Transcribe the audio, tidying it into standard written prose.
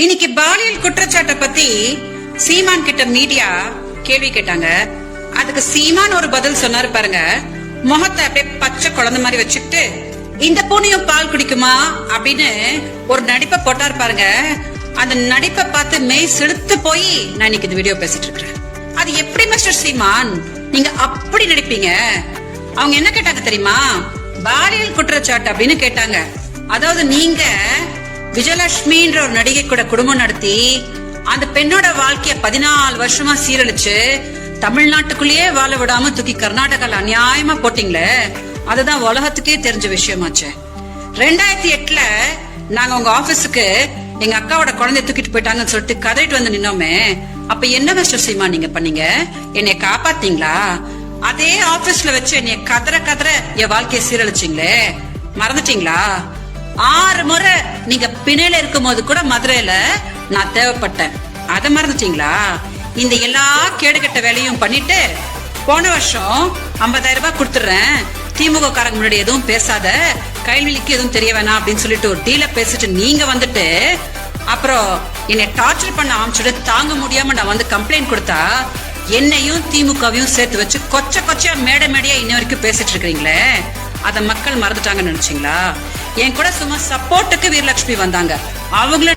இன்னைக்கு பாலியல் குற்றச்சாட்டை பத்தி சீமான் கிட்ட மீடியா கேள்வி கேட்டாங்க. அதுக்கு சீமான் ஒரு பதில் சொன்னாரு பாருங்க. முகத்தை அப்படியே பச்சை குழந்தை மாதிரி வச்சுட்டு இந்த பூனையும் பால் குடிக்குமா அப்படின்னு ஒரு நடிப்பை போட்டாரு பாருங்க. அந்த நடிப்பை பார்த்து மெய் செலுத்து போய் நான் இன்னைக்கு இந்த வீடியோ பேசிட்டு இருக்கிறேன். அது எப்படி மிஸ்டர் சீமான் நீங்க அப்படி நடிப்பீங்க? அவங்க என்ன கேட்டாங்க தெரியுமா? பாலியல் குற்றச்சாட்டு அப்படின்னு கேட்டாங்க. அதாவது நீங்க விஜயலட்சுமின்ற ஒரு நடிகை கூட குடும்பம் நடத்தி அந்த பெண்ணோட வாழ்க்கைய 14 வருஷமா சீரழிச்சு தமிழ்நாட்டுக்குள்ளேயே வாழ விடாம தூக்கி கர்நாடகால அநியாயமா போட்டீங்களே, அதுதான் உலகத்துக்கே தெரிஞ்ச விஷயமாச்சு. 2008ல நாங்க உங்க ஆபீஸுக்கு எங்க அக்காவோட குழந்தைய தூக்கிட்டு போயிட்டாங்கன்னு சொல்லிட்டு கதறிட்டு வந்து நின்னோமே, அப்ப என்ன மிஸ்டர் சீமா நீங்க பண்ணீங்க? என்னைய காப்பாத்தீங்களா? அதே ஆபீஸ்ல வச்சு என்னைய கதற என் வாழ்க்கைய சீரழிச்சிங்களே, மறந்துட்டீங்களா? 6 முறை நீங்க பிணையில இருக்கும் போது கூட மதுரையில நான் தேவைப்பட்டேன், அதை மறந்துட்டீங்களா? இந்த எல்லா கேடுகட்ட வேலையும் பண்ணிட்டு போன வருஷம் 50,000 ரூபாய் கொடுத்துறேன், திமுக காரங்க முன்னாடி எதுவும் பேசாத, கைவிலிக்கு எதுவும் தெரிய வேணாம் அப்படின்னு சொல்லிட்டு ஒரு டீல பேசிட்டு நீங்க வந்துட்டு அப்புறம் என்னை டார்ச்சர் பண்ண ஆரம்பிச்சுட்டு தாங்க முடியாம நான் வந்து கம்ப்ளைண்ட் கொடுத்தா என்னையும் திமுகவையும் சேர்த்து வச்சு கொச்சையா மேடையா இன்ன வரைக்கும் பேசிட்டு இருக்கீங்களே, அத மக்கள் மறந்துட்டாங்கன்னு நினைச்சீங்களா? என் கூட சும்மா சப்போர்ட்டுக்கு வீரலட்சுமி வந்தாங்க. அவங்கள